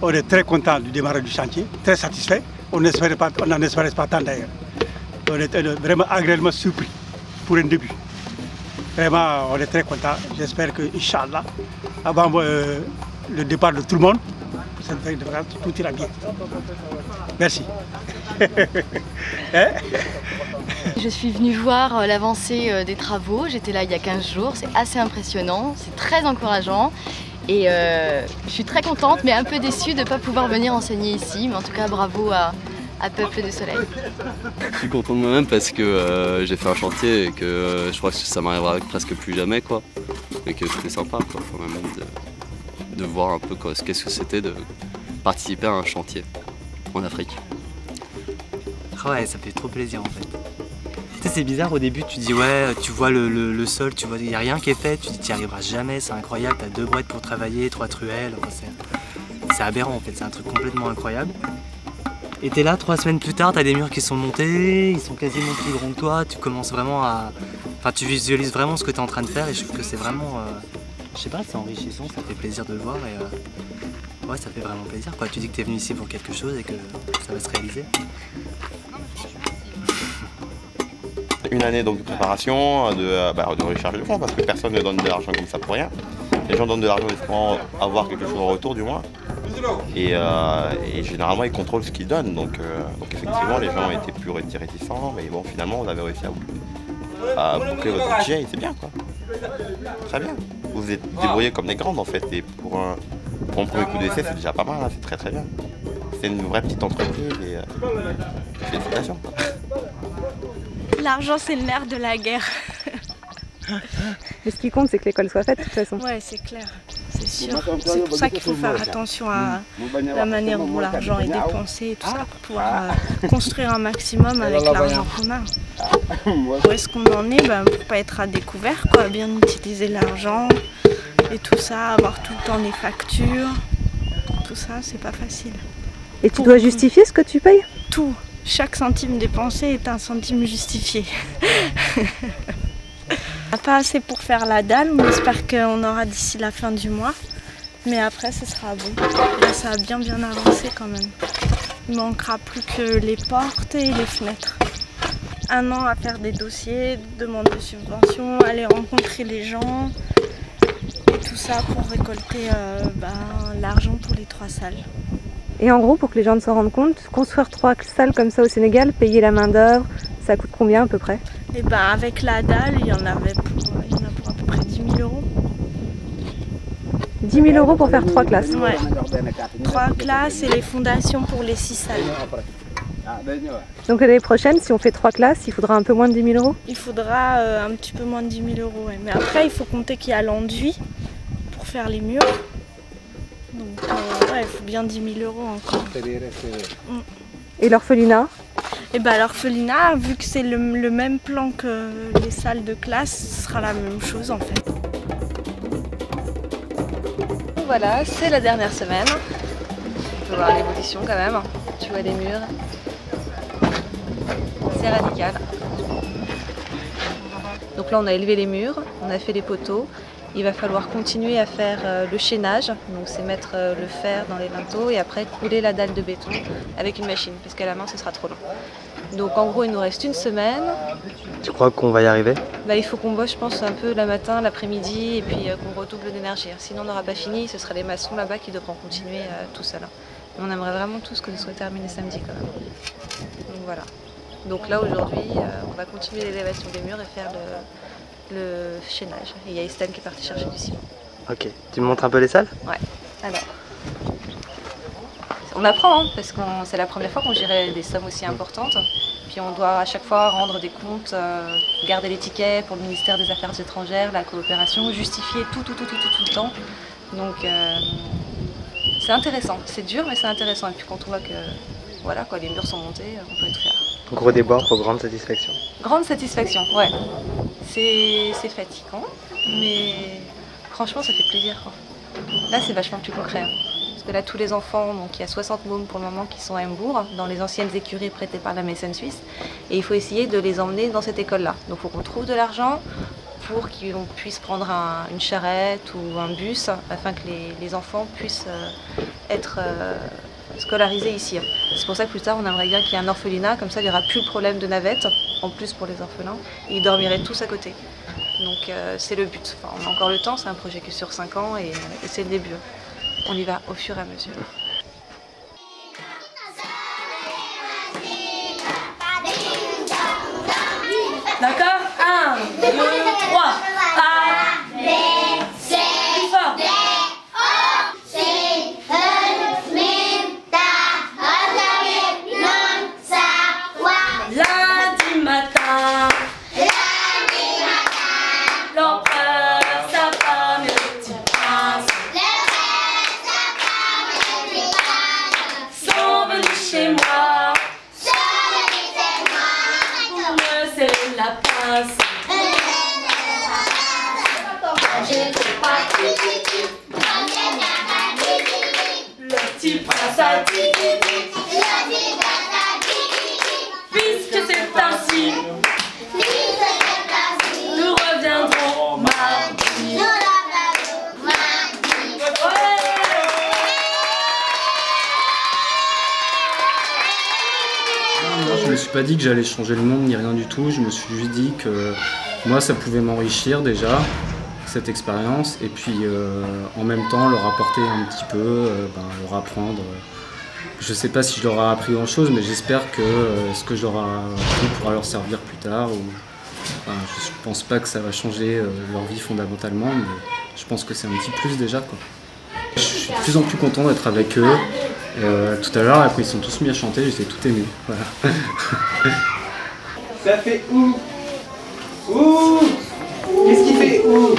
On est très content du démarrage du chantier, très satisfait. On n'en espérait pas tant d'ailleurs. On est vraiment agréablement surpris pour un début. Vraiment, on est très content. J'espère que, Inch'Allah, avant le départ de tout le monde, tout ira bien. Merci. Je suis venue voir l'avancée des travaux. J'étais là il y a 15 jours. C'est assez impressionnant, c'est très encourageant. Et je suis très contente, mais un peu déçue de ne pas pouvoir venir enseigner ici. Mais en tout cas, bravo à Peuple de Soleil. Je suis content de moi-même parce que j'ai fait un chantier et que je crois que ça m'arrivera presque plus jamais, quoi. Et que c'était sympa, quoi, quand même, de voir un peu qu'est-ce que c'était de participer à un chantier en Afrique. Ouais, ça fait trop plaisir en fait. Tu sais, c'est bizarre au début, tu dis ouais, tu vois le sol, tu vois, il n'y a rien qui est fait, tu dis tu n'y arriveras jamais, c'est incroyable, tu as 2 brouettes pour travailler, 3 truelles, enfin, c'est aberrant en fait, c'est un truc complètement incroyable. Et t'es là 3 semaines plus tard, tu as des murs qui sont montés, ils sont quasiment plus grands que toi, tu commences vraiment à... Enfin, tu visualises vraiment ce que tu es en train de faire et je trouve que c'est vraiment... je sais pas, c'est enrichissant, ça fait plaisir de le voir et... ouais, ça fait vraiment plaisir quoi, tu dis que tu es venu ici pour quelque chose et que ça va se réaliser. Une année donc de préparation, de recherche de fonds parce que personne ne donne de l'argent comme ça pour rien. Les gens donnent de l'argent en espérant avoir quelque chose en retour du moins. Et généralement ils contrôlent ce qu'ils donnent. Donc effectivement les gens étaient plus réticents, mais bon finalement on avait réussi à boucler votre budget et c'est bien quoi. Très bien. Vous vous êtes débrouillés comme des grandes en fait et pour un premier coup d'essai c'est déjà pas mal, hein, c'est très très bien. C'est une vraie petite entreprise et félicitations. L'argent, c'est le nerf de la guerre. Mais ce qui compte, c'est que l'école soit faite, de toute façon. Ouais, c'est clair, c'est sûr. C'est pour ça qu'il faut faire attention à la manière dont l'argent est dépensé et tout ça, pour pouvoir construire un maximum avec l'argent qu'on a. Où est-ce qu'on en est pour pas être à découvert, quoi, bien utiliser l'argent et tout ça, avoir tout le temps les factures. Tout ça, c'est pas facile. Et tu dois justifier ce que tu payes? Tout. Chaque centime dépensé est un centime justifié. On n'a pas assez pour faire la dalle, on espère qu'on aura d'ici la fin du mois. Mais après, ce sera bon. Là, ça a bien avancé quand même. Il ne manquera plus que les portes et les fenêtres. 1 an à faire des dossiers, demande de subvention, aller rencontrer les gens. Et tout ça pour récolter l'argent pour les 3 salles. Et en gros, pour que les gens se rendent compte, construire 3 salles comme ça au Sénégal, payer la main d'œuvre, ça coûte combien à peu près? Et avec la dalle, il y en a pour à peu près 10 000 €. 10 000 € pour faire 3 classes? Ouais. 3 classes et les fondations pour les 6 salles. Donc l'année prochaine, si on fait 3 classes, il faudra un peu moins de 10 000 €? Il faudra un petit peu moins de 10 000 €. Ouais. Mais après, il faut compter qu'il y a l'enduit pour faire les murs. Donc il faut bien 10 000 € encore. Et l'orphelinat? Et l'orphelinat, vu que c'est le même plan que les salles de classe, ce sera la même chose en fait. Voilà, c'est la dernière semaine. On peut voir l'évolution quand même. Tu vois les murs. C'est radical. Donc là on a élevé les murs, on a fait les poteaux. Il va falloir continuer à faire le chaînage, donc c'est mettre le fer dans les linteaux et après couler la dalle de béton avec une machine, parce qu'à la main ce sera trop long. Donc en gros il nous reste 1 semaine. Tu crois qu'on va y arriver? Il faut qu'on bosse je pense un peu le matin, l'après-midi et puis qu'on redouble d'énergie. Sinon on n'aura pas fini, ce sera les maçons là-bas qui devront continuer tout seul. On aimerait vraiment tous que ce soit terminé samedi quand même. Donc voilà. Donc là aujourd'hui on va continuer l'élévation des murs et faire le chaînage. Et il y a Estelle qui est partie chercher du ciment. Ok, tu me montres un peu les salles? Ouais, alors. On apprend, hein, parce que c'est la première fois qu'on gérait des sommes aussi importantes. Puis on doit à chaque fois rendre des comptes, garder les tickets pour le ministère des Affaires étrangères, la coopération, justifier tout le temps. Donc c'est intéressant, c'est dur mais c'est intéressant. Et puis quand on voit que voilà, quoi, les murs sont montés, on peut être fier. Gros débord pour grande satisfaction. Grande satisfaction, ouais. C'est fatigant, mais franchement ça fait plaisir, quoi. Là c'est vachement plus concret. Hein. Parce que là tous les enfants, donc il y a 60 mômes pour le moment qui sont à Mbourg, dans les anciennes écuries prêtées par la mécène suisse. Et il faut essayer de les emmener dans cette école-là. Donc il faut qu'on trouve de l'argent pour qu'on puisse prendre une charrette ou un bus afin que les enfants puissent être scolarisés ici. C'est pour ça que plus tard on aimerait bien qu'il y ait un orphelinat, comme ça il n'y aura plus le problème de navette, en plus pour les orphelins, et ils dormiraient tous à côté. Donc c'est le but. Enfin, on a encore le temps, c'est un projet que sur 5 ans et c'est le début. On y va au fur et à mesure. D'accord? 1, 2, 3. A, B, C, fort. Lundi matin, l'empereur, sa femme et le petit prince sont venus chez moi pour me serrer la pince. Le petit prince a dit, puisque c'est ainsi, nous reviendrons mardi. Je me suis pas dit que j'allais changer le monde ni rien du tout, je me suis juste dit que moi ça pouvait m'enrichir déjà, cette expérience, et puis en même temps leur apporter un petit peu, leur apprendre. Je sais pas si je leur ai appris grand chose, mais j'espère que ce que je leur ai appris pourra leur servir plus tard. Je pense pas que ça va changer leur vie fondamentalement, mais je pense que c'est un petit plus déjà, quoi. Je suis de plus en plus content d'être avec eux. Tout à l'heure, après ils sont tous mis à chanter, j'étais tout ému. Voilà. Ça fait ouh. Ouh. Qu'est-ce qu'il fait ouh?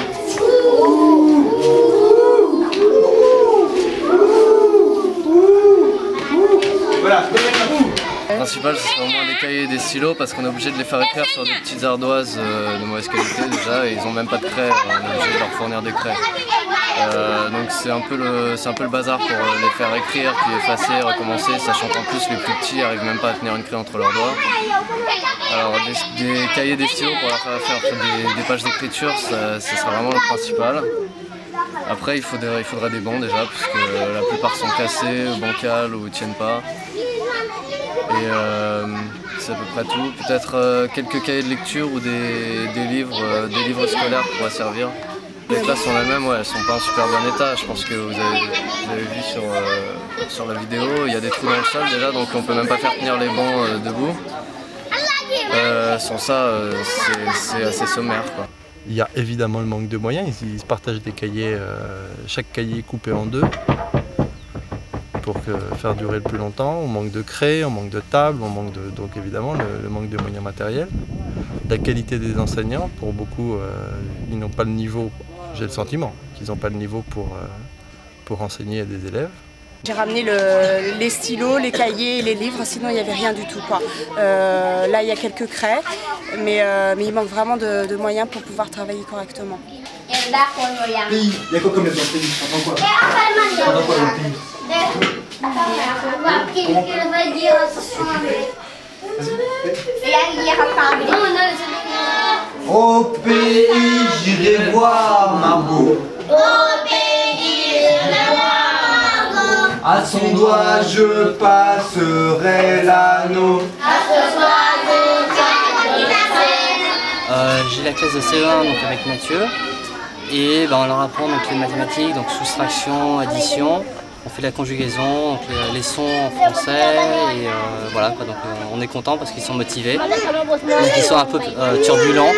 Voilà. Le principal, c'est vraiment des cahiers et des stylos parce qu'on est obligé de les faire écrire sur des petites ardoises de mauvaise qualité déjà, et ils n'ont même pas de craie, on est obligé de leur fournir des craies. Donc c'est un peu le bazar pour les faire écrire, puis effacer, recommencer, sachant qu'en plus les plus petits n'arrivent même pas à tenir une craie entre leurs doigts. Alors des cahiers et des stylos pour leur faire des pages d'écriture, ce sera vraiment le principal. Après il faudrait des bancs déjà, puisque la plupart sont cassés, bancales ou ne tiennent pas. Et c'est à peu près tout. Peut-être quelques cahiers de lecture ou des livres scolaires pourraient servir. Les classes en elles-mêmes, elles sont pas en super bon état. Je pense que vous avez vu sur la vidéo, il y a des trous dans le sol déjà, donc on peut même pas faire tenir les bancs debout. Sans ça, c'est assez sommaire, quoi. Il y a évidemment le manque de moyens. Ils se partagent des cahiers, chaque cahier est coupé en deux pour faire durer le plus longtemps. On manque de craie, on manque de table, donc évidemment le manque de moyens matériels. La qualité des enseignants, pour beaucoup, ils n'ont pas le niveau, j'ai le sentiment qu'ils n'ont pas le niveau pour enseigner à des élèves. J'ai ramené les stylos, les cahiers et les livres, sinon il n'y avait rien du tout, quoi. Là il y a quelques craies, mais il manque vraiment de moyens pour pouvoir travailler correctement. Pays, il y a quoi comme lettre dans le pays? T'entends quoi? T'entends quoi dans le pays? Au pays, j'irai voir Margot. Au pays, j'irai voir Margot. À son doigt, je passerai l'anneau. À ce soir, j'ai la classe de CE1 donc avec Mathieu, et on leur apprend donc les mathématiques, donc soustraction, addition. On fait la conjugaison, donc les sons en français, et voilà, quoi, donc on est content parce qu'ils sont motivés. Donc ils sont un peu turbulents,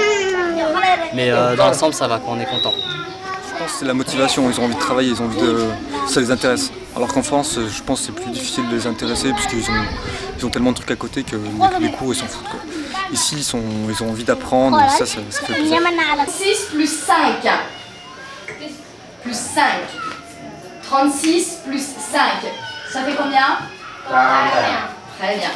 mais dans l'ensemble ça va, quoi, on est content. Je pense que c'est la motivation, ils ont envie de travailler, ils ont envie de... ça les intéresse. Alors qu'en France, je pense que c'est plus difficile de les intéresser puisqu'ils ont tellement de trucs à côté que les cours ils s'en foutent, quoi. Ici ils ont envie d'apprendre, ça fait plaisir. 6 plus 5 plus 5. 36 plus 5. Ça fait combien? 41. Très bien.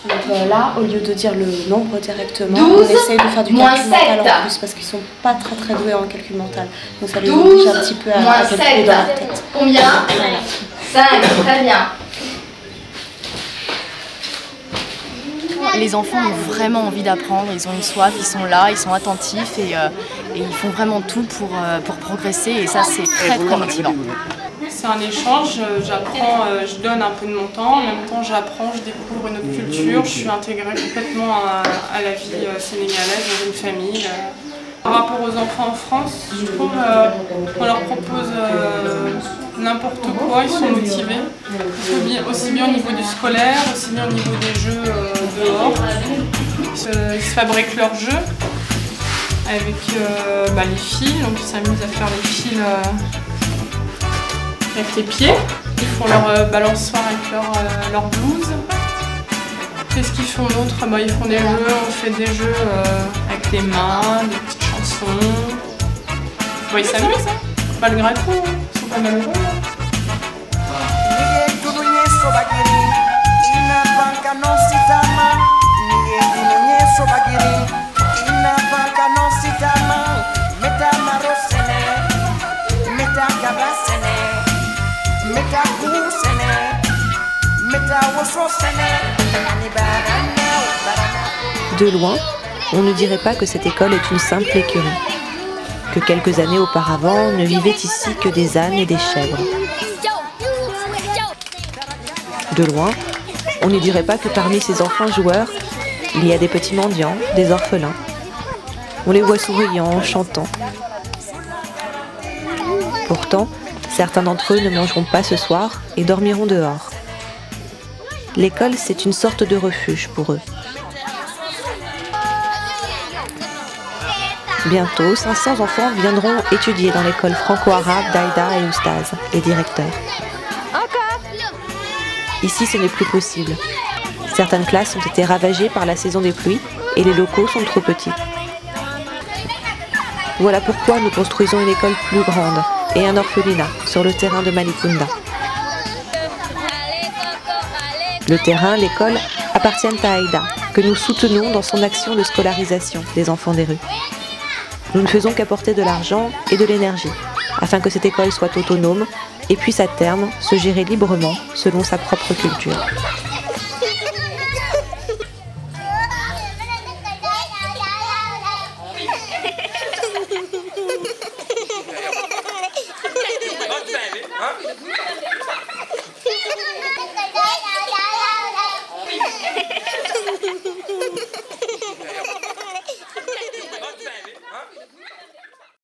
Donc là, au lieu de dire le nombre directement, 12, on essaye de faire du calcul mental 7. en plus parce qu'ils sont pas très doués en calcul mental. Donc ça les oblige un petit peu à calculer dans la tête. Combien? 5, très bien. 3 Les enfants ont vraiment envie d'apprendre, ils ont une soif, ils sont là, ils sont attentifs et ils font vraiment tout pour progresser et ça c'est très très motivant. C'est un échange, j'apprends, je donne un peu de mon temps, en même temps j'apprends, je découvre une autre culture, je suis intégrée complètement à la vie sénégalaise, dans une famille. Par rapport aux enfants en France, je trouve qu'on leur propose n'importe quoi, ils sont motivés, aussi bien au niveau du scolaire, aussi bien au niveau des jeux dehors. Ils se fabriquent leurs jeux avec les fils, donc ils s'amusent à faire les fils avec les pieds. Ils font leur balançoire avec leur blouse. Qu'est-ce qu'ils font d'autre? Ils font des jeux, on fait des jeux avec les mains, des petites chansons. Ils s'amusent, malgré tout, ils sont pas malheureux. De loin, on ne dirait pas que cette école est une simple écurie, que quelques années auparavant ne vivaient ici que des ânes et des chèvres. De loin, on ne dirait pas que parmi ces enfants joueurs, il y a des petits mendiants, des orphelins. On les voit souriant, chantant. Pourtant, certains d'entre eux ne mangeront pas ce soir et dormiront dehors. L'école, c'est une sorte de refuge pour eux. Bientôt, 500 enfants viendront étudier dans l'école franco-arabe d'Aïda et Oustaz, les directeurs. Ici, ce n'est plus possible. Certaines classes ont été ravagées par la saison des pluies et les locaux sont trop petits. Voilà pourquoi nous construisons une école plus grande et un orphelinat sur le terrain de Malikunda. Le terrain, l'école, appartiennent à Aïda, que nous soutenons dans son action de scolarisation des enfants des rues. Nous ne faisons qu'apporter de l'argent et de l'énergie, afin que cette école soit autonome et puisse à terme se gérer librement selon sa propre culture.